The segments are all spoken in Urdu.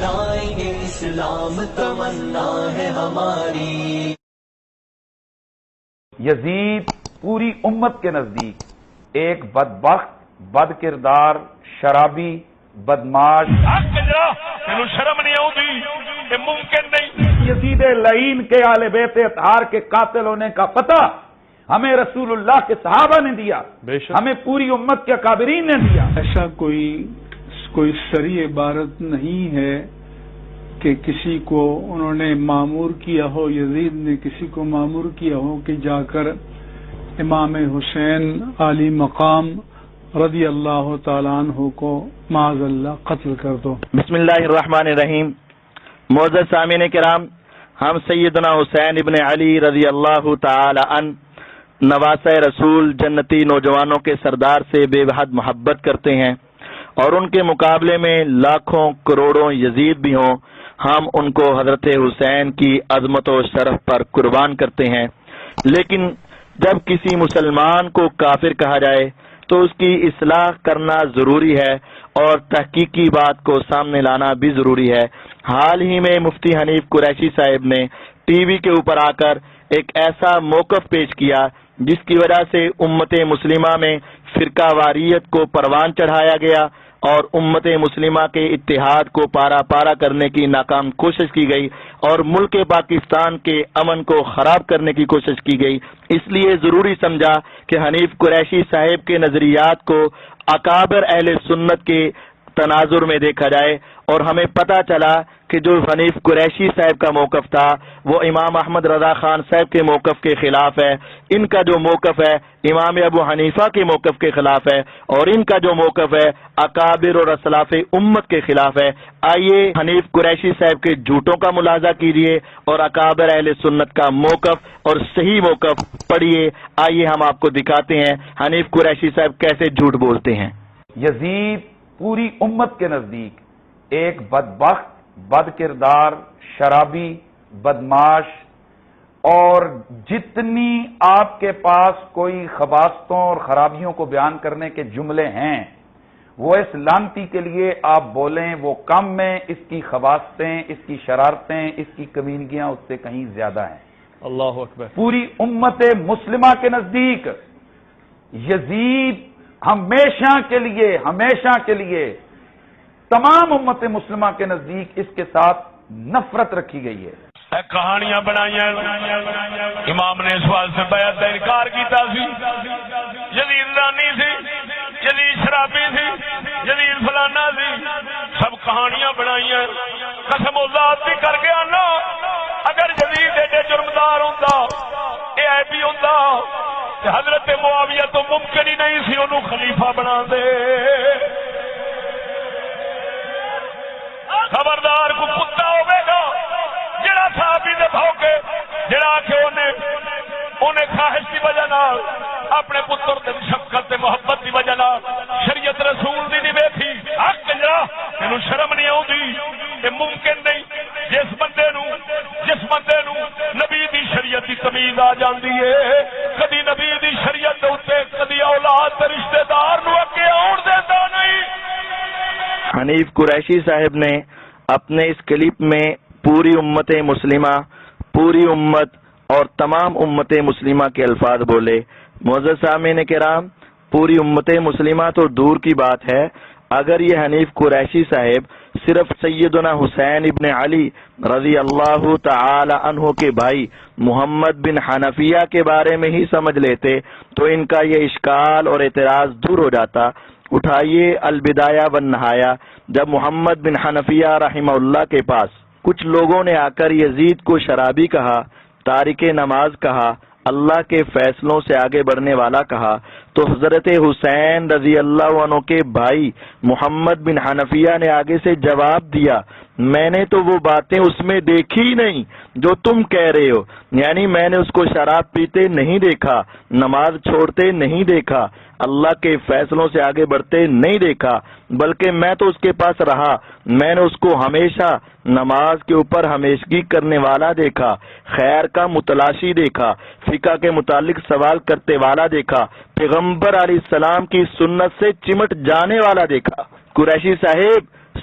لائیں گے اسلام تمنا ہے ہماری۔ یزید پوری امت کے نزدیک ایک بدبخت، بد کردار، شرابی، بدماش، شرم نہیں آتی، یہ ممکن نہیں۔ یزید لعین کے آل بیت اطہار کے قاتل ہونے کا پتہ ہمیں رسول اللہ کے صحابہ نے دیا، ہمیں پوری امت کے اکابرین نے دیا۔ ایسا کوئی صریح عبارت نہیں ہے کہ کسی کو انہوں نے معمور کیا ہو، یزید نے کسی کو معمور کیا ہو کہ جا کر امام حسین عالی مقام رضی اللہ تعالیٰ عنہ کو معاذ اللہ قتل کر دو۔ بسم اللہ الرحمن الرحیم۔ معزز سامعین کرام، ہم سیدنا حسین ابن علی رضی اللہ تعالی عنہ نواسہ رسول جنتی نوجوانوں کے سردار سے بے حد محبت کرتے ہیں، اور ان کے مقابلے میں لاکھوں کروڑوں یزید بھی ہوں، ہم ان کو حضرت حسین کی عظمت و شرف پر قربان کرتے ہیں۔ لیکن جب کسی مسلمان کو کافر کہا جائے تو اس کی اصلاح کرنا ضروری ہے اور تحقیقی بات کو سامنے لانا بھی ضروری ہے۔ حال ہی میں مفتی حنیف قریشی صاحب نے ٹی وی کے اوپر آ کر ایک ایسا موقف پیش کیا جس کی وجہ سے امت مسلمہ میں فرقہ واریت کو پروان چڑھایا گیا اور امت مسلمہ کے اتحاد کو پارا پارا کرنے کی ناکام کوشش کی گئی اور ملک پاکستان کے امن کو خراب کرنے کی کوشش کی گئی۔ اس لیے ضروری سمجھا کہ حنیف قریشی صاحب کے نظریات کو اکابر اہل سنت کے تناظر میں دیکھا جائے، اور ہمیں پتہ چلا کہ جو حنیف قریشی صاحب کا موقف تھا وہ امام احمد رضا خان صاحب کے موقف کے خلاف ہے، ان کا جو موقف ہے امام ابو حنیفہ کے موقف کے خلاف ہے، اور ان کا جو موقف ہے اکابر اور اسلاف امت کے خلاف ہے۔ آئیے حنیف قریشی صاحب کے جھوٹوں کا ملاحظہ کیجیے اور اکابر اہل سنت کا موقف اور صحیح موقف پڑھیے۔ آئیے ہم آپ کو دکھاتے ہیں حنیف قریشی صاحب کیسے جھوٹ بولتے ہیں۔ یزید پوری امت کے نزدیک ایک بدبخت، بد کردار، شرابی، بدماش، اور جتنی آپ کے پاس کوئی خباستوں اور خرابیوں کو بیان کرنے کے جملے ہیں وہ اس لانتی کے لیے آپ بولیں وہ کم ہیں، اس کی خباستیں، اس کی شرارتیں، اس کی کمینگیاں اس سے کہیں زیادہ ہیں۔ اللہ اکبر۔ پوری امت مسلمہ کے نزدیک یزید ہمیشہ کے لیے تمام امت مسلمہ کے نزدیک اس کے ساتھ نفرت رکھی گئی ہے۔ کہانیاں بنائی امام نے اس بات سے بیعت کا انکار کیتا سی، یزید رانی سی، یزید شرابی سی، یزید فلانا سی، سب کہانیاں بنائی ہیں۔ قسم و ذات بھی کر کے آنا اگر یزید ایڈے جرمدار ہوتا، اے عیبی ہوتا، کہ حضرت معاویہ تو ممکن ہی نہیں سی انہوں خلیفہ بنا دے۔ خبردار کو کتا ہوے گا جڑا صحابی دے بھوکے، جڑا کہ انہیں خواہش کی وجہ نال اپنے پتر تے شفقت تے محبت کی وجہ نال شریعت رسول دی نہیں ویکھی، حق کنجرا اینوں شرم نہیں آوندی، یہ ممکن نہیں۔ جس بندے نو نبی دی شریعت دی تمیز آ جاندی ہے، کدی نبی دی شریعت دے اوتے کدی اولاد تے رشتہ دار نو اگے آن دیندا نہیں۔ حنیف قریشی صاحب نے اپنے اس کلپ میں پوری امت مسلمہ، پوری امت اور تمام امت مسلمہ کے الفاظ بولے۔ معزز سامعین کرام، پوری امت مسلمہ تو دور کی بات ہے، اگر یہ حنیف قریشی صاحب صرف سیدنا حسین ابن علی رضی اللہ تعالی عنہ کے بھائی محمد بن حنفیہ کے بارے میں ہی سمجھ لیتے تو ان کا یہ اشکال اور اعتراض دور ہو جاتا۔ اٹھائیے البدایہ والنہایہ، جب محمد بن حنفیہ رحمہ اللہ کے پاس کچھ لوگوں نے آ کر یزید کو شرابی کہا، تارک نماز کہا، اللہ کے فیصلوں سے آگے بڑھنے والا کہا، تو حضرت حسین رضی اللہ عنہ کے بھائی محمد بن حنفیہ نے آگے سے جواب دیا، میں نے تو وہ باتیں اس میں دیکھی نہیں جو تم کہہ رہے ہو، یعنی میں نے اس کو شراب پیتے نہیں دیکھا، نماز چھوڑتے نہیں دیکھا، اللہ کے فیصلوں سے آگے بڑھتے نہیں دیکھا، بلکہ میں تو اس کے پاس رہا، میں نے اس کو ہمیشہ نماز کے اوپر ہمیشگی کرنے والا دیکھا، خیر کا متلاشی دیکھا، فقہ کے متعلق سوال کرتے والا دیکھا، پیغمبر علیہ السلام کی سنت سے چمٹ جانے والا دیکھا۔ قریشی صاحب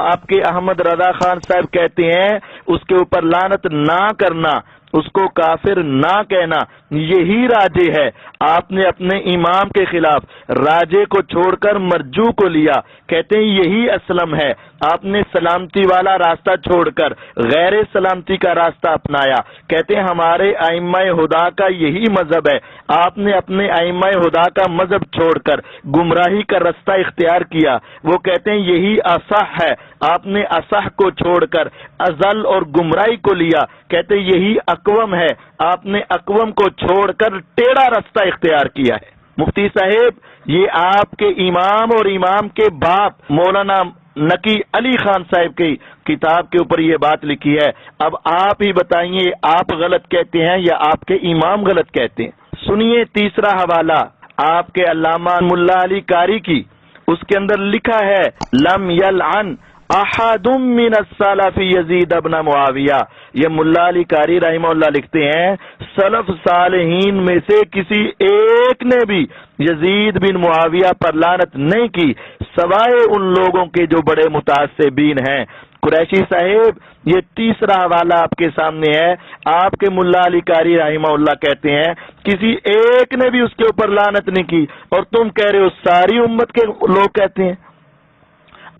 آپ کے احمد رضا خان صاحب کہتے ہیں اس کے اوپر لعنت نہ کرنا، اس کو کافر نہ کہنا، یہی راجے ہے۔ آپ نے اپنے امام کے خلاف راجے کو چھوڑ کر مرجو کو لیا، کہتے ہیں یہی اسلم ہے۔ آپ نے سلامتی والا راستہ چھوڑ کر غیر سلامتی کا راستہ اپنایا، کہتے ہیں ہمارے ائمہ خدا کا یہی مذہب ہے۔ آپ نے اپنے ائمہ خدا کا مذہب چھوڑ کر گمراہی کا راستہ اختیار کیا، وہ کہتے ہیں یہی اصح ہے۔ آپ نے اصح کو چھوڑ کر ازل اور گمراہی کو لیا، کہتے ہیں یہی اقوم ہے۔ آپ نے اقوم کو چھوڑ کر ٹیڑھا راستہ اختیار کیا ہے۔ مفتی صاحب یہ آپ کے امام اور امام کے باپ مولانا نقی علی خان صاحب کی کتاب کے اوپر یہ بات لکھی ہے۔ اب آپ ہی بتائیے آپ غلط کہتے ہیں یا آپ کے امام غلط کہتے ہیں؟ سنیے تیسرا حوالہ آپ کے علامہ ملا علی قاری کی، اس کے اندر لکھا ہے لم یلعن احد من السلف یزید ابن معاویہ۔ یہ ملا علی قاری رحمہ اللہ لکھتے ہیں سلف صالحین میں سے کسی ایک نے بھی یزید بن معاویہ پر لعنت نہیں کی سوائے ان لوگوں کے جو بڑے متعصبین ہیں۔ قریشی صاحب یہ تیسرا حوالہ آپ کے سامنے ہے، آپ کے ملا علی قاری رحمہ اللہ کہتے ہیں کسی ایک نے بھی اس کے اوپر لعنت نہیں کی، اور تم کہہ رہے ہو ساری امت کے لوگ کہتے ہیں۔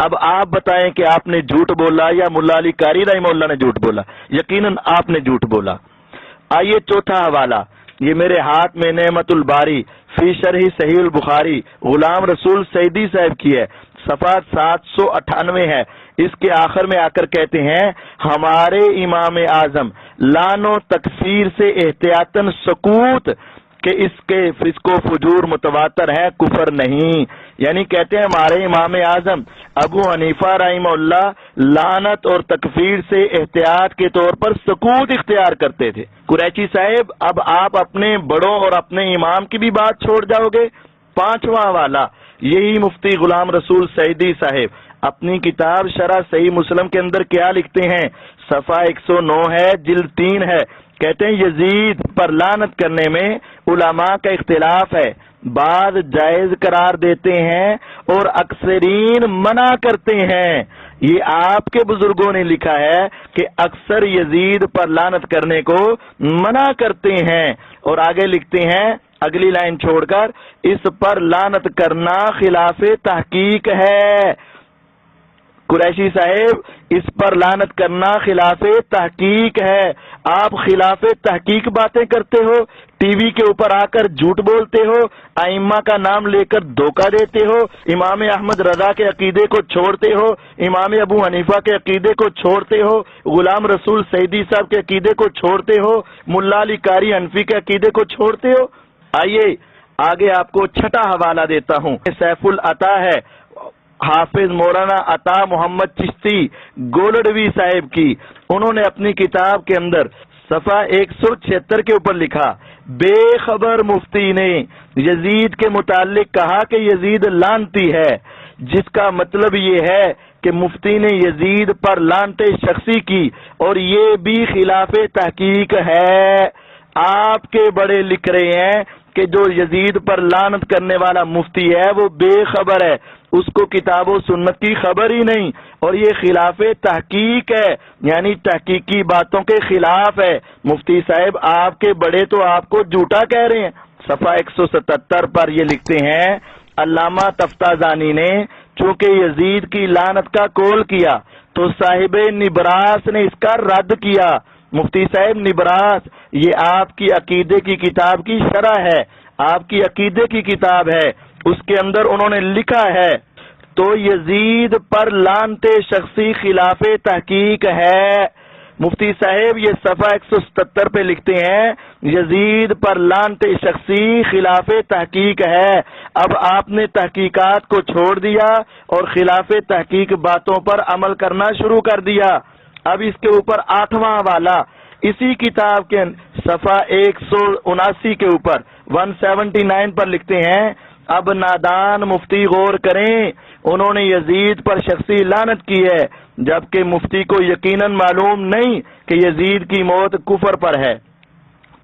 اب آپ بتائیں کہ آپ نے جھوٹ بولا یا ملا علی قاری رحمہ اللہ نے جھوٹ بولا؟ یقیناً آپ نے جھوٹ بولا۔ آئیے چوتھا حوالہ، یہ میرے ہاتھ میں نعمت الباری فی شرح صحیح البخاری غلام رسول سعیدی صاحب کی ہے، صفحہ 798 ہے۔ اس کے آخر میں آ کر کہتے ہیں ہمارے امام اعظم لعن و تکفیر سے احتیاطاً سکوت کہ اس کے فسق و فجور متواتر ہے، کفر نہیں۔ یعنی کہتے ہیں ہمارے امام اعظم ابو حنیفہ رحمہ اللہ لعنت اور تکفیر سے احتیاط کے طور پر سکوت اختیار کرتے تھے۔ قریشی صاحب اب آپ اپنے بڑوں اور اپنے امام کی بھی بات چھوڑ جاؤ گے؟ پانچواں والا یہی مفتی غلام رسول سعیدی صاحب اپنی کتاب شرح صحیح مسلم کے اندر کیا لکھتے ہیں؟ صفحہ 109 ہے، جلد 3 ہے۔ کہتے ہیں یزید پر لعنت کرنے میں علماء کا اختلاف ہے، بعض جائز قرار دیتے ہیں اور اکثرین منع کرتے ہیں۔ یہ آپ کے بزرگوں نے لکھا ہے کہ اکثر یزید پر لعنت کرنے کو منع کرتے ہیں، اور آگے لکھتے ہیں اگلی لائن چھوڑ کر اس پر لعنت کرنا خلاف تحقیق ہے۔ قریشی صاحب اس پر لعنت کرنا خلاف تحقیق ہے۔ آپ خلاف تحقیق باتیں کرتے ہو، ٹی وی کے اوپر آ کر جھوٹ بولتے ہو، ائمہ کا نام لے کر دھوکہ دیتے ہو، امام احمد رضا کے عقیدے کو چھوڑتے ہو، امام ابو حنیفہ کے عقیدے کو چھوڑتے ہو، غلام رسول سعیدی صاحب کے عقیدے کو چھوڑتے ہو، ملا علی قاری حنفی کے عقیدے کو چھوڑتے ہو۔ آئیے آگے آپ کو چھٹا حوالہ دیتا ہوں، سیف العطا ہے حافظ مولانا عطا محمد چشتی گولڈوی صاحب کی۔ انہوں نے اپنی کتاب کے اندر صفحہ 176 کے اوپر لکھا بے خبر مفتی نے یزید کے متعلق کہا کہ یزید لعنتی ہے، جس کا مطلب یہ ہے کہ مفتی نے یزید پر لعنت شخصی کی، اور یہ بھی خلاف تحقیق ہے۔ آپ کے بڑے لکھ رہے ہیں کہ جو یزید پر لعنت کرنے والا مفتی ہے وہ بے خبر ہے، اس کو کتاب و سنت کی خبر ہی نہیں، اور یہ خلاف تحقیق ہے، یعنی تحقیقی باتوں کے خلاف ہے۔ مفتی صاحب آپ کے بڑے تو آپ کو جھوٹا کہہ رہے ہیں۔ صفحہ 177 پر یہ لکھتے ہیں علامہ تفتازانی نے چونکہ یزید کی لعنت کا قول کیا تو صاحب نبراس نے اس کا رد کیا۔ مفتی صاحب نبراس یہ آپ کی عقیدے کی کتاب کی شرح ہے، آپ کی عقیدے کی کتاب ہے، اس کے اندر انہوں نے لکھا ہے تو یزید پر لعنت شخصی خلاف تحقیق ہے۔ مفتی صاحب یہ صفحہ 177 پہ لکھتے ہیں یزید پر لعنت شخصی خلاف تحقیق ہے۔ اب آپ نے تحقیقات کو چھوڑ دیا اور خلاف تحقیق باتوں پر عمل کرنا شروع کر دیا۔ اب اس کے اوپر 8واں حوالہ اسی کتاب کے صفحہ 179 کے اوپر 179 پر لکھتے ہیں اب نادان مفتی غور کریں، انہوں نے یزید پر شخصی لعنت کی ہے، جبکہ مفتی کو یقیناً معلوم نہیں کہ یزید کی موت کفر پر ہے۔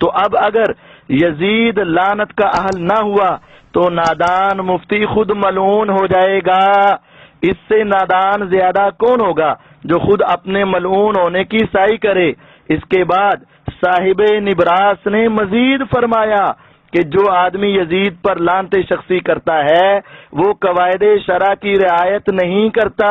تو اب اگر یزید لعنت کا اہل نہ ہوا تو نادان مفتی خود ملعون ہو جائے گا۔ اس سے نادان زیادہ کون ہوگا جو خود اپنے ملعون ہونے کی سعی کرے۔ اس کے بعد صاحب نبراس نے مزید فرمایا کہ جو آدمی یزید پر لعنت شخصی کرتا ہے وہ قواعد شرع کی رعایت نہیں کرتا،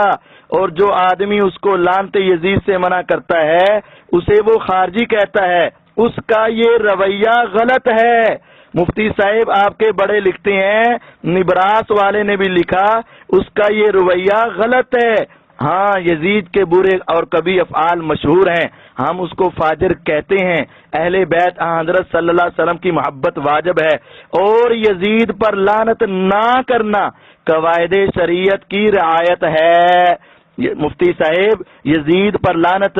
اور جو آدمی اس کو لعنت یزید سے منع کرتا ہے اسے وہ خارجی کہتا ہے، اس کا یہ رویہ غلط ہے۔ مفتی صاحب آپ کے بڑے لکھتے ہیں، نبراس والے نے بھی لکھا، اس کا یہ رویہ غلط ہے۔ ہاں، یزید کے برے اور کبھی افعال مشہور ہیں، ہم اس کو فاجر کہتے ہیں۔ اہل بیت حضرت صلی اللہ علیہ وسلم کی محبت واجب ہے، اور یزید پر لعنت نہ کرنا قواعد شریعت کی رعایت ہے۔ مفتی صاحب، یزید پر لعنت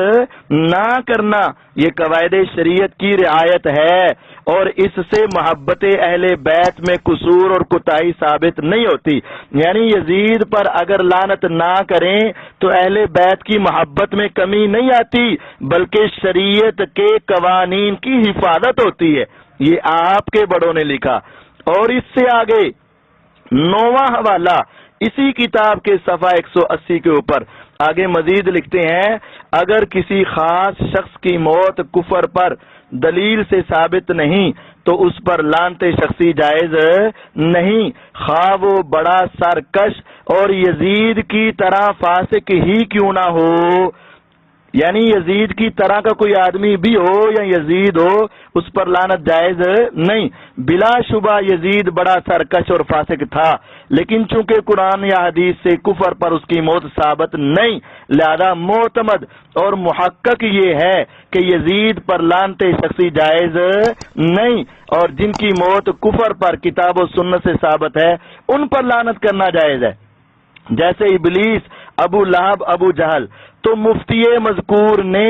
نہ کرنا یہ قواعد شریعت کی رعایت ہے، اور اس سے محبت اہل بیت میں قصور اور کوتاہی ثابت نہیں ہوتی۔ یعنی یزید پر اگر لعنت نہ کریں تو اہل بیت کی محبت میں کمی نہیں آتی، بلکہ شریعت کے قوانین کی حفاظت ہوتی ہے۔ یہ آپ کے بڑوں نے لکھا۔ اور اس سے آگے 9واں حوالہ اسی کتاب کے صفحہ 180 کے اوپر آگے مزید لکھتے ہیں، اگر کسی خاص شخص کی موت کفر پر دلیل سے ثابت نہیں تو اس پر لعنت شخصی جائز نہیں، خواہ وہ بڑا سرکش اور یزید کی طرح فاسق ہی کیوں نہ ہو۔ یعنی یزید کی طرح کا کوئی آدمی بھی ہو یا یزید ہو، اس پر لعنت جائز نہیں۔ بلا شبہ یزید بڑا سرکش اور فاسق تھا، لیکن چونکہ قرآن یا حدیث سے کفر پر اس کی موت ثابت نہیں، لہذا معتمد اور محقق یہ ہے کہ یزید پر لعنت شخصی جائز نہیں، اور جن کی موت کفر پر کتاب و سنت سے ثابت ہے ان پر لعنت کرنا جائز ہے، جیسے ابلیس، ابو لہب، ابو جہل۔ تو مفتی مذکور نے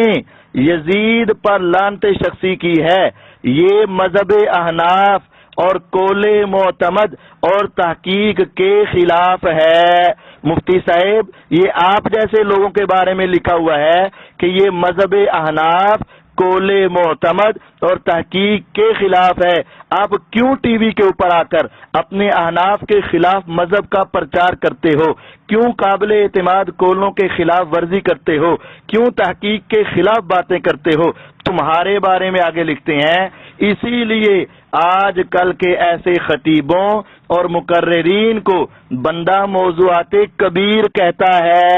یزید پر لعنت شخصی کی ہے، یہ مذہب احناف اور قول معتمد اور تحقیق کے خلاف ہے۔ مفتی صاحب، یہ آپ جیسے لوگوں کے بارے میں لکھا ہوا ہے کہ یہ مذہب احناف، قول معتمد اور تحقیق کے خلاف ہے۔ آپ کیوں ٹی وی کے اوپر آ کر اپنے احناف کے خلاف مذہب کا پرچار کرتے ہو؟ کیوں قابل اعتماد قولوں کے خلاف ورزی کرتے ہو؟ کیوں تحقیق کے خلاف باتیں کرتے ہو؟ تمہارے بارے میں آگے لکھتے ہیں، اسی لیے آج کل کے ایسے خطیبوں اور مقررین کو بندہ موضوعات کبیر کہتا ہے۔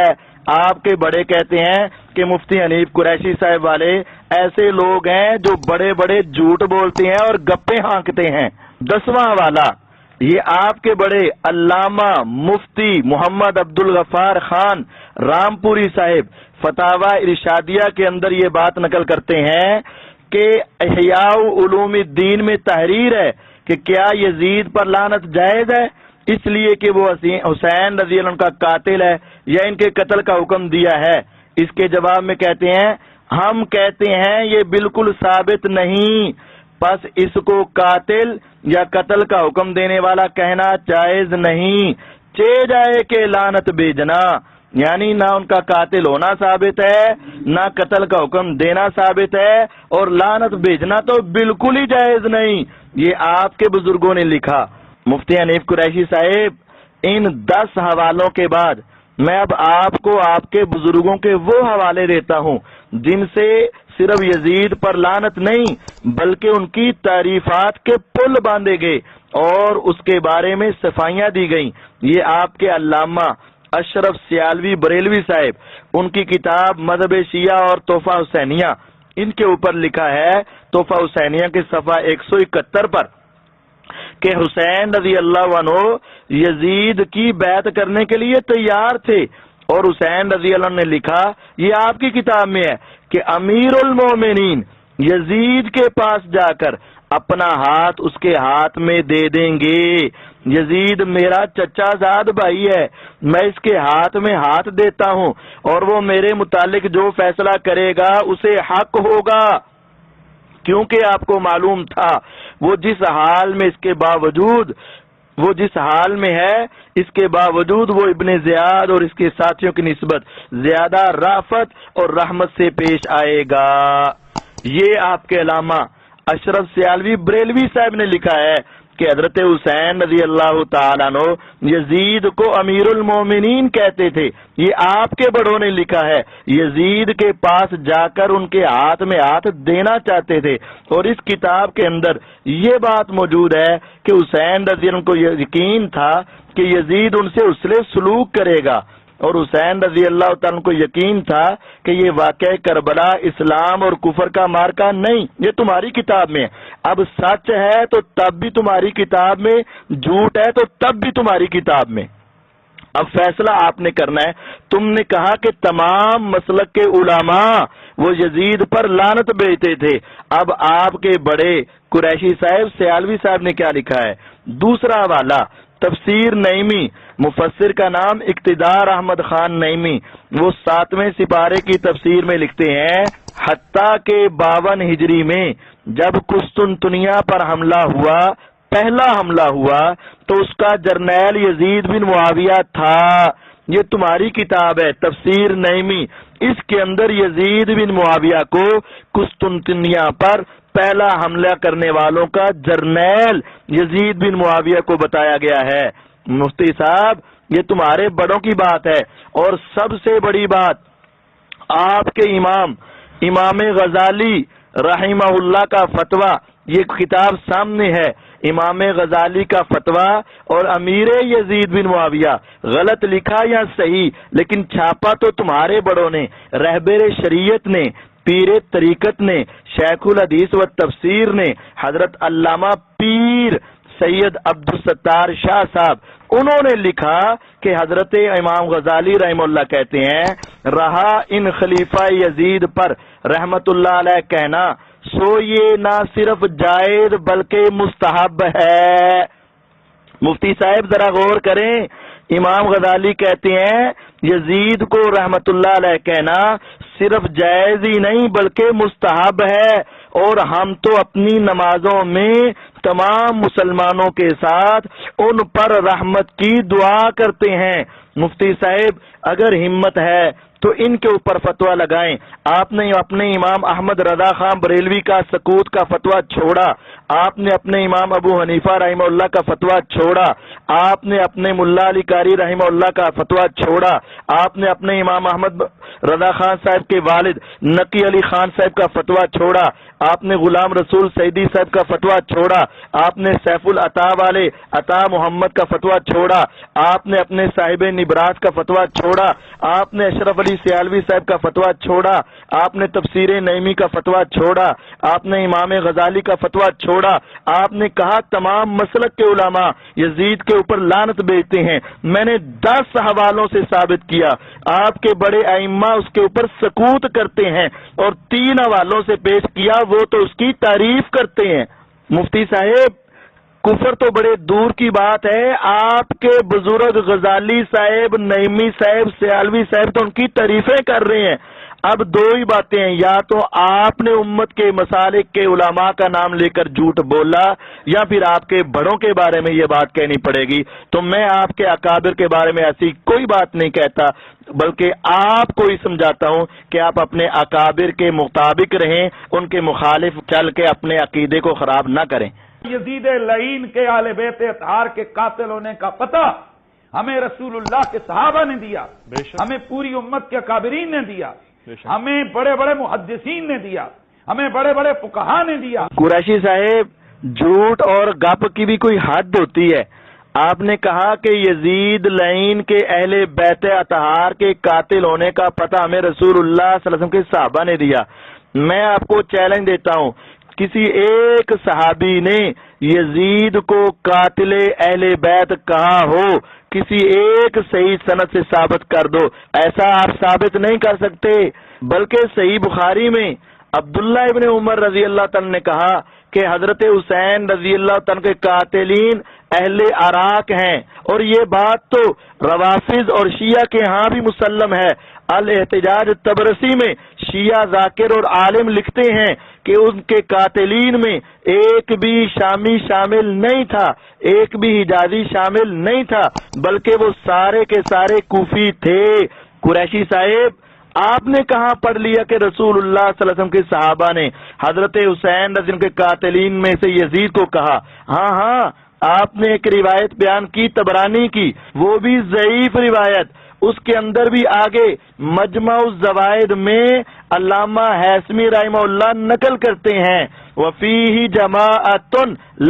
آپ کے بڑے کہتے ہیں کہ مفتی حنیف قریشی صاحب والے ایسے لوگ ہیں جو بڑے بڑے جھوٹ بولتے ہیں اور گپے ہانکتے ہیں۔ 10واں حوالہ یہ آپ کے بڑے علامہ مفتی محمد عبد الغفار خان رامپوری صاحب فتاوی ارشادیہ کے اندر یہ بات نقل کرتے ہیں کہ احیاء علوم الدین میں تحریر ہے کہ کیا یزید پر لعنت جائز ہے، اس لیے کہ وہ حسین رضی اللہ عنہ کا قاتل ہے یا ان کے قتل کا حکم دیا ہے۔ اس کے جواب میں کہتے ہیں، ہم کہتے ہیں یہ بالکل ثابت نہیں، پس اس کو قاتل یا قتل کا حکم دینے والا کہنا جائز نہیں، چے جائے کہ لعنت بھیجنا، یعنی نہ ان کا قاتل ہونا ثابت ہے، نہ قتل کا حکم دینا ثابت ہے، اور لعنت بھیجنا تو بالکل ہی جائز نہیں۔ یہ آپ کے بزرگوں نے لکھا۔ مفتی حنیف قریشی صاحب، ان 10 حوالوں کے بعد میں اب آپ کو آپ کے بزرگوں کے وہ حوالے دیتا ہوں جن سے صرف یزید پر لعنت نہیں بلکہ ان کی تعریفات کے پل باندھے گئے اور اس کے بارے میں صفائیاں دی گئیں۔ یہ آپ کے علامہ اشرف سیالوی بریلوی صاحب، ان کی کتاب مذہب شیعہ اور تحفہ حسینیہ، ان کے اوپر لکھا ہے تحفہ حسینیہ کے صفحہ 171 پر کہ حسین رضی اللہ عنہ یزید کی بیعت کرنے کے لیے تیار تھے، اور حسین رضی اللہ عنہ نے لکھا، یہ آپ کی کتاب میں ہے کہ امیر المومنین یزید کے پاس جا کر اپنا ہاتھ اس کے ہاتھ میں دے دیں گے، یزید میرا چچا زاد بھائی ہے، میں اس کے ہاتھ میں ہاتھ دیتا ہوں اور وہ میرے متعلق جو فیصلہ کرے گا اسے حق ہوگا، کیونکہ آپ کو معلوم تھا وہ جس حال میں ہے اس کے باوجود وہ ابن زیاد اور اس کے ساتھیوں کی نسبت زیادہ رافت اور رحمت سے پیش آئے گا۔ یہ آپ کے علامہ اشرف سیالوی بریلوی صاحب نے لکھا ہے کہ حضرت حسین رضی اللہ تعالیٰ عنہ یزید کو امیر المومنین کہتے تھے. یہ آپ کے بڑوں نے لکھا ہے. یزید کے پاس جا کر ان کے ہاتھ میں ہاتھ دینا چاہتے تھے. اور اس کتاب کے اندر یہ بات موجود ہے کہ حسین رضی اللہ عنہ کو یقین تھا کہ یزید ان سے حسن سلوک کرے گا، اور حسین رضی اللہ تعالیٰ کو یقین تھا کہ یہ واقعہ کربلا اسلام اور کفر کا مارکا نہیں. یہ تمہاری کتاب میں اب سچ ہے تو تب بھی تمہاری کتاب میں، جھوٹ ہے تو تب بھی تمہاری کتاب میں. اب فیصلہ آپ نے کرنا ہے. تم نے کہا کہ تمام مسلک کے علماء وہ یزید پر لعنت بھیجتے تھے. اب آپ کے بڑے قریشی صاحب سیالوی صاحب نے کیا لکھا ہے؟ دوسرا حوالہ تفسیر نعیمی، مفسر کا نام اقتدار احمد خان نعیمی، وہ 7ویں سپارے کی تفسیر میں لکھتے ہیں حتیٰ کہ 52 ہجری میں جب قسطنطنیہ پر حملہ ہوا، پہلا حملہ ہوا، تو اس کا جرنیل یزید بن معاویہ تھا. یہ تمہاری کتاب ہے تفسیر نعیمی. اس کے اندر یزید بن معاویہ کو قسطنطنیہ پر پہلا حملہ کرنے والوں کا جرنیل یزید بن معاویہ کو بتایا گیا ہے. مفتی صاحب یہ تمہارے بڑوں کی بات ہے. اور سب سے بڑی بات آپ کے امام غزالی رحمہ اللہ کا فتویٰ، یہ کتاب سامنے ہے، امام غزالی کا فتویٰ اور امیر یزید بن معاویہ، غلط لکھا یا صحیح لیکن چھاپا تو تمہارے بڑوں نے، رہبر شریعت نے، پیر طریقت نے، شیخ الحدیث و تفسیر نے، حضرت علامہ پیر سید عبدالستار شاہ صاحب، انہوں نے لکھا کہ حضرت امام غزالی رحمہ اللہ کہتے ہیں رہا ان خلیفہ یزید پر رحمت اللہ علیہ کہنا سو یہ نہ صرف جائز بلکہ مستحب ہے. مفتی صاحب ذرا غور کریں، امام غزالی کہتے ہیں یزید کو رحمت اللہ علیہ کہنا صرف جائز ہی نہیں بلکہ مستحب ہے، اور ہم تو اپنی نمازوں میں تمام مسلمانوں کے ساتھ ان پر رحمت کی دعا کرتے ہیں. مفتی صاحب اگر ہمت ہے تو ان کے اوپر فتویٰ لگائیں. آپ نے اپنے امام احمد رضا خان بریلوی کا سکوت کا فتویٰ چھوڑا، آپ نے اپنے امام ابو حنیفہ رحمہ اللہ کا فتویٰ چھوڑا، آپ نے اپنے ملا علی قاری رحمہ اللہ کا فتویٰ چھوڑا، آپ نے اپنے امام احمد رضا خان صاحب کے والد نقی علی خان صاحب کا فتویٰ چھوڑا، آپ نے غلام رسول سعیدی صاحب کا فتویٰ چھوڑا، آپ نے سیف العطا والے عطا محمد کا فتویٰ چھوڑا، آپ نے اپنے صاحب نبراس کا فتویٰ چھوڑا، آپ نے اشرف علی سیالوی صاحب کا فتویٰ چھوڑا، آپ نے تفسیر نعیمی کا فتویٰ چھوڑا، آپ نے امام غزالی کا فتویٰ چھوڑا. آپ نے کہا تمام مسلک کے علماء یزید کے اوپر لعنت بھیجتے ہیں. میں نے 10 حوالوں سے ثابت کیا، آپ کے بڑے ائمہ اس کے اوپر سکوت کرتے ہیں، اور 3 حوالوں سے پیش کیا وہ تو اس کی تعریف کرتے ہیں. مفتی صاحب کفر تو بڑے دور کی بات ہے، آپ کے بزرگ غزالی صاحب، نعیمی صاحب، سیالوی صاحب تو ان کی تعریفیں کر رہے ہیں. اب 2 ہی باتیں ہیں، یا تو آپ نے امت کے مسالک کے علماء کا نام لے کر جھوٹ بولا، یا پھر آپ کے بڑوں کے بارے میں یہ بات کہنی پڑے گی. تو میں آپ کے اکابر کے بارے میں ایسی کوئی بات نہیں کہتا، بلکہ آپ کو ہی سمجھاتا ہوں کہ آپ اپنے اکابر کے مطابق رہیں، ان کے مخالف چل کے اپنے عقیدے کو خراب نہ کریں. یزید لعین کے اہل بیت اطہار کے قاتل ہونے کا پتہ ہمیں رسول اللہ کے صحابہ نے دیا، ہمیں پوری امت کے اکابرین نے دیا، ہمیں بڑے بڑے محدثین نے دیا، ہمیں بڑے بڑے فقہا نے دیا. قریشی صاحب جھوٹ اور گپ کی بھی کوئی حد ہوتی ہے. آپ نے کہا کہ یزید لعین کے اہل بیت اطہار کے قاتل ہونے کا پتہ ہمیں رسول اللہ صلی اللہ علیہ وسلم کے صحابہ نے دیا. میں آپ کو چیلنج دیتا ہوں، کسی ایک صحابی نے یزید کو قاتل اہل بیت کہا ہو، کسی ایک صحیح سند سے ثابت کر دو. ایسا آپ ثابت نہیں کر سکتے، بلکہ صحیح بخاری میں عبداللہ ابن عمر رضی اللہ تعالیٰ نے کہا کہ حضرت حسین رضی اللہ تعالیٰ کے قاتلین اہل عراق ہیں، اور یہ بات تو روافض اور شیعہ کے ہاں بھی مسلم ہے. الاحتجاج تبرسی میں شیعہ ذاکر اور عالم لکھتے ہیں کہ ان کے قاتلین میں ایک بھی شامی شامل نہیں تھا، ایک بھی حجازی شامل نہیں تھا، بلکہ وہ سارے کے سارے کوفی تھے. قریشی صاحب آپ نے کہاں پڑھ لیا کہ رسول اللہ صلی اللہ علیہ وسلم کے صحابہ نے حضرت حسین رضی اللہ عنہ کے قاتلین میں سے یزید کو کہا؟ ہاں آپ نے ایک روایت بیان کی طبرانی کی، وہ بھی ضعیف روایت، اس کے اندر بھی آگے مجمع الزوائد میں علامہ ہیثمی رحمہ اللہ نقل کرتے ہیں وفیہ جماعت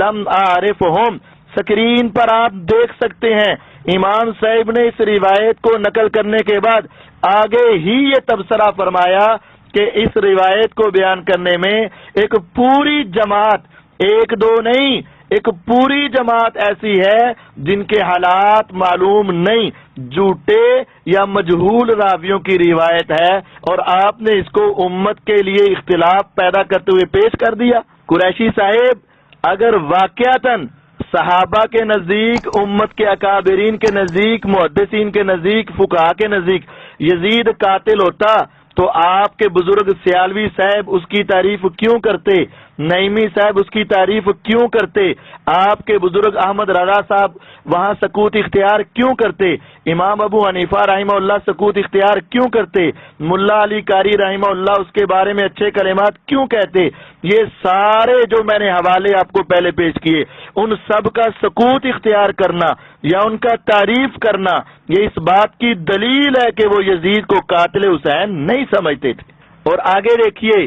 لم اعرفہم، سکرین پر آپ دیکھ سکتے ہیں امام صاحب نے اس روایت کو نقل کرنے کے بعد آگے ہی یہ تبصرہ فرمایا کہ اس روایت کو بیان کرنے میں ایک پوری جماعت، ایک دو نہیں، ایک پوری جماعت ایسی ہے جن کے حالات معلوم نہیں، جھوٹے یا مجہول راویوں کی روایت ہے، اور آپ نے اس کو امت کے لیے اختلاف پیدا کرتے ہوئے پیش کر دیا۔ قریشی صاحب، اگر واقعتاً صحابہ کے نزدیک، امت کے اکابرین کے نزدیک، محدثین کے نزدیک، فقہا کے نزدیک یزید قاتل ہوتا تو آپ کے بزرگ سیالوی صاحب اس کی تعریف کیوں کرتے؟ نعیمی صاحب اس کی تعریف کیوں کرتے؟ آپ کے بزرگ احمد رضا صاحب وہاں سکوت اختیار کیوں کرتے؟ امام ابو حنیفہ رحمہ اللہ سکوت اختیار کیوں کرتے؟ ملا علی قاری رحمہ اللہ اس کے بارے میں اچھے کلمات کیوں کہتے؟ یہ سارے جو میں نے حوالے آپ کو پہلے پیش کیے، ان سب کا سکوت اختیار کرنا یا ان کا تعریف کرنا یہ اس بات کی دلیل ہے کہ وہ یزید کو قاتل حسین نہیں سمجھتے تھے۔ اور آگے دیکھیے،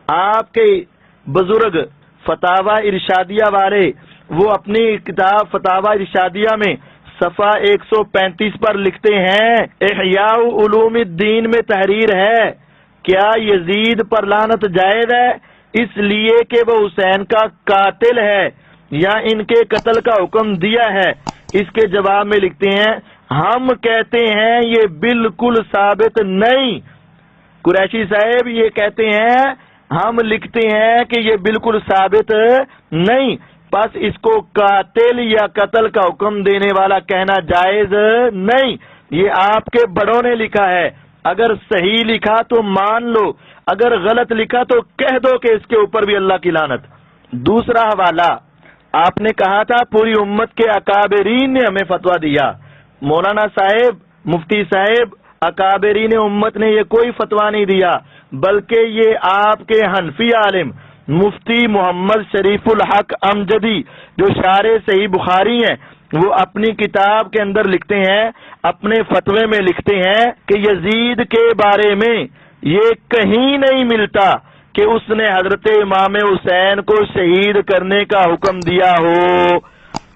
آپ کے بزرگ فتاوی ارشادیہ والے وہ اپنی کتاب فتاوی ارشادیہ میں صفحہ 135 پر لکھتے ہیں، احیاء علوم الدین میں تحریر ہے، کیا یزید پر لعنت جائز ہے اس لیے کہ وہ حسین کا قاتل ہے یا ان کے قتل کا حکم دیا ہے؟ اس کے جواب میں لکھتے ہیں، ہم کہتے ہیں یہ بالکل ثابت نہیں۔ قریشی صاحب یہ کہتے ہیں، ہم لکھتے ہیں کہ یہ بالکل ثابت نہیں، پس اس کو قاتل یا قتل کا حکم دینے والا کہنا جائز نہیں۔ یہ آپ کے بڑوں نے لکھا ہے، اگر صحیح لکھا تو مان لو، اگر غلط لکھا تو کہہ دو کہ اس کے اوپر بھی اللہ کی لعنت۔ دوسرا حوالہ، آپ نے کہا تھا پوری امت کے اکابرین نے ہمیں فتویٰ دیا۔ مولانا صاحب، مفتی صاحب، اکابرین امت نے یہ کوئی فتویٰ نہیں دیا، بلکہ یہ آپ کے حنفی عالم مفتی محمد شریف الحق امجدی جو شارح صحیح بخاری ہیں، وہ اپنی کتاب کے اندر لکھتے ہیں، اپنے فتوے میں لکھتے ہیں کہ یزید کے بارے میں یہ کہیں نہیں ملتا کہ اس نے حضرت امام حسین کو شہید کرنے کا حکم دیا ہو۔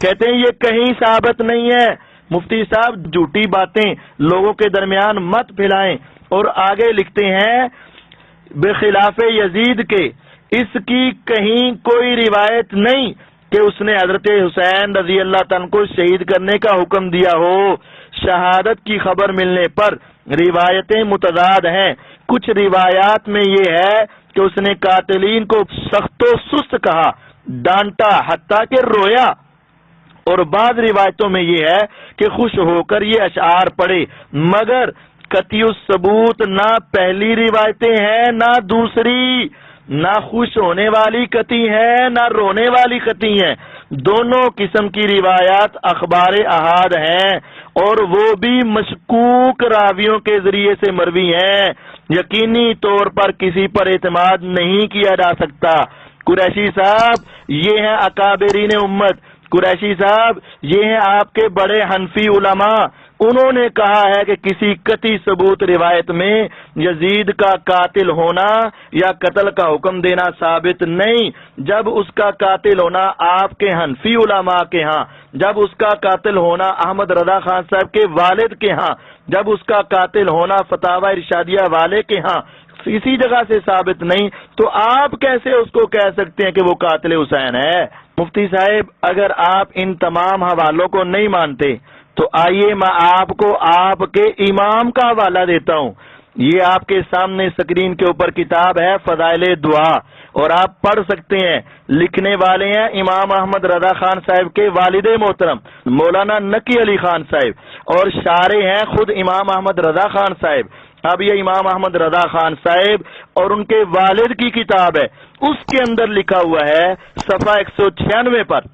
کہتے ہیں یہ کہیں ثابت نہیں ہے۔ مفتی صاحب جھوٹی باتیں لوگوں کے درمیان مت پھیلائیں۔ اور آگے لکھتے ہیں، بخلاف یزید کے اس کی کہیں کوئی روایت نہیں کہ اس نے حضرت حسین رضی اللہ تعالیٰ کو شہید کرنے کا حکم دیا ہو۔ شہادت کی خبر ملنے پر روایتیں متضاد ہیں۔ کچھ روایات میں یہ ہے کہ اس نے قاتلین کو سخت و سست کہا، ڈانٹا، حتیٰ کہ رویا، اور بعض روایتوں میں یہ ہے کہ خوش ہو کر یہ اشعار پڑھے، مگر قطعی الثبوت نہ پہلی روایتیں ہیں نہ دوسری، نہ خوش ہونے والی قطعی ہے نہ رونے والی قطعی ہیں، دونوں قسم کی روایات اخبار احاد ہیں، اور وہ بھی مشکوک راویوں کے ذریعے سے مروی ہیں، یقینی طور پر کسی پر اعتماد نہیں کیا جا سکتا۔ قریشی صاحب یہ ہیں اکابرین امت، قریشی صاحب یہ ہیں آپ کے بڑے حنفی علماء، انہوں نے کہا ہے کہ کسی قطعی ثبوت روایت میں یزید کا قاتل ہونا یا قتل کا حکم دینا ثابت نہیں، جب اس کا قاتل ہونا آپ کے حنفی علماء کے ہاں، جب اس کا قاتل ہونا احمد رضا خان صاحب کے والد کے ہاں، جب اس کا قاتل ہونا فتاوی ارشادیہ والے کے ہاں اسی جگہ سے ثابت نہیں، تو آپ کیسے اس کو کہہ سکتے ہیں کہ وہ قاتل حسین ہے؟ مفتی صاحب اگر آپ ان تمام حوالوں کو نہیں مانتے تو آئیے میں آپ کو آپ کے امام کا حوالہ دیتا ہوں۔ یہ آپ کے سامنے اسکرین کے اوپر کتاب ہے فضائل دعا، اور آپ پڑھ سکتے ہیں، لکھنے والے ہیں امام احمد رضا خان صاحب کے والد محترم مولانا نقی علی خان صاحب، اور شارح ہیں خود امام احمد رضا خان صاحب۔ اب یہ امام احمد رضا خان صاحب اور ان کے والد کی کتاب ہے، اس کے اندر لکھا ہوا ہے صفحہ 196 پر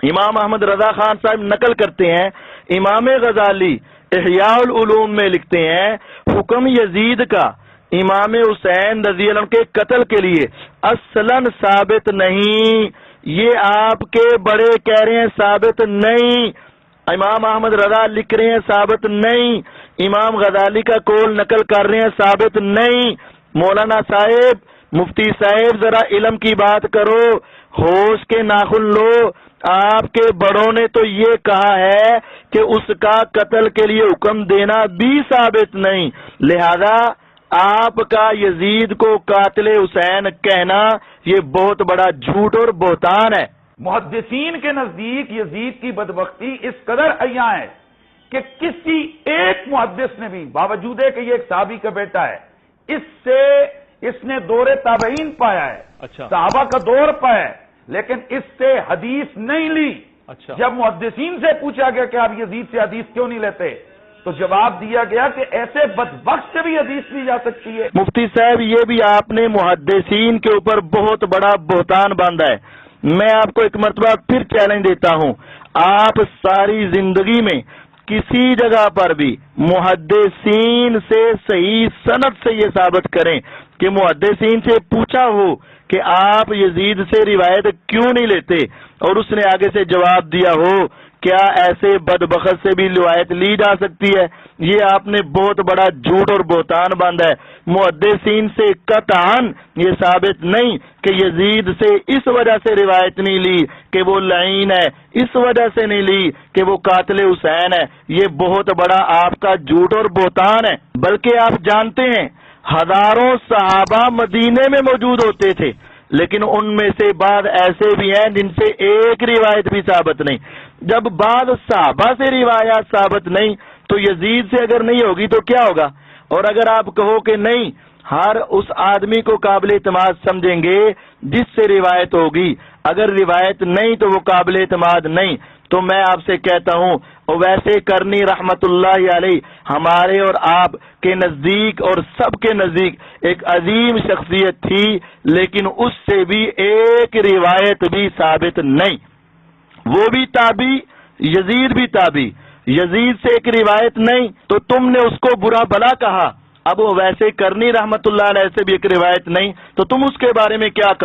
امام احمد رضا خان صاحب نقل کرتے ہیں، امام غزالی احیاء العلوم میں لکھتے ہیں حکم یزید کا امام حسین رضی اللہ عنہ کے قتل کے لیے اصلاً ثابت نہیں، یہ آپ کے بڑے کہہ رہے ہیں ثابت نہیں، امام احمد رضا لکھ رہے ہیں ثابت نہیں، امام غزالی کا قول نقل کر رہے ہیں ثابت نہیں۔ مولانا صاحب، مفتی صاحب، ذرا علم کی بات کرو، ہوش کے ناخن لو۔ آپ کے بڑوں نے تو یہ کہا ہے کہ اس کا قتل کے لیے حکم دینا بھی ثابت نہیں، لہذا آپ کا یزید کو قاتل حسین کہنا یہ بہت بڑا جھوٹ اور بہتان ہے۔ محدثین کے نزدیک یزید کی بدبختی اس قدر عیاں ہے کہ کسی ایک محدث نے بھی، باوجود ہے کہ یہ ایک صحابی کا بیٹا ہے، اس نے دور تابعین پایا ہے، اچھا، صحابہ کا دور پایا ہے، لیکن اس سے حدیث نہیں لی۔ اچھا، جب محدثین سے پوچھا گیا کہ آپ یزید سے حدیث کیوں نہیں لیتے تو جواب دیا گیا کہ ایسے بدبخت سے بھی حدیث لی جا سکتی ہے۔ مفتی صاحب، یہ بھی آپ نے محدثین کے اوپر بہت بڑا بہتان باندھا ہے۔ میں آپ کو ایک مرتبہ پھر چیلنج دیتا ہوں، آپ ساری زندگی میں کسی جگہ پر بھی محدثین سے صحیح سند سے یہ ثابت کریں کہ محدثین سے پوچھا ہو کہ آپ یزید سے روایت کیوں نہیں لیتے اور اس نے آگے سے جواب دیا ہو کیا ایسے بدبخت سے بھی روایت لی جا سکتی ہے؟ یہ آپ نے بہت بڑا جھوٹ اور بہتان باندھا ہے۔ محدثین سے قطعاً یہ ثابت نہیں کہ یزید سے اس وجہ سے روایت نہیں لی کہ وہ لعین ہے، اس وجہ سے نہیں لی کہ وہ قاتل حسین ہے۔ یہ بہت بڑا آپ کا جھوٹ اور بہتان ہے۔ بلکہ آپ جانتے ہیں ہزاروں صحابہ مدینے میں موجود ہوتے تھے، لیکن ان میں سے بعض ایسے بھی ہیں جن سے ایک روایت بھی ثابت نہیں۔ جب بعض صحابہ سے روایات ثابت نہیں تو یزید سے اگر نہیں ہوگی تو کیا ہوگا؟ اور اگر آپ کہو کہ نہیں، ہر اس آدمی کو قابل اعتماد سمجھیں گے جس سے روایت ہوگی، اگر روایت نہیں تو وہ قابل اعتماد نہیں، تو میں آپ سے کہتا ہوں ویسے کرنی رحمت اللہ علیہ ہمارے اور آپ کے نزدیک اور سب کے نزدیک ایک عظیم شخصیت تھی، لیکن اس سے بھی ایک روایت بھی ثابت نہیں۔ وہ بھی تابعی، یزید بھی تابعی، یزید سے ایک روایت نہیں تو تم نے اس کو برا بھلا کہا۔ اب وہ ویسے کرنی رحمت اللہ علیہ سے بھی ایک روایت نہیں تو تم اس کے بارے میں کیا کہو؟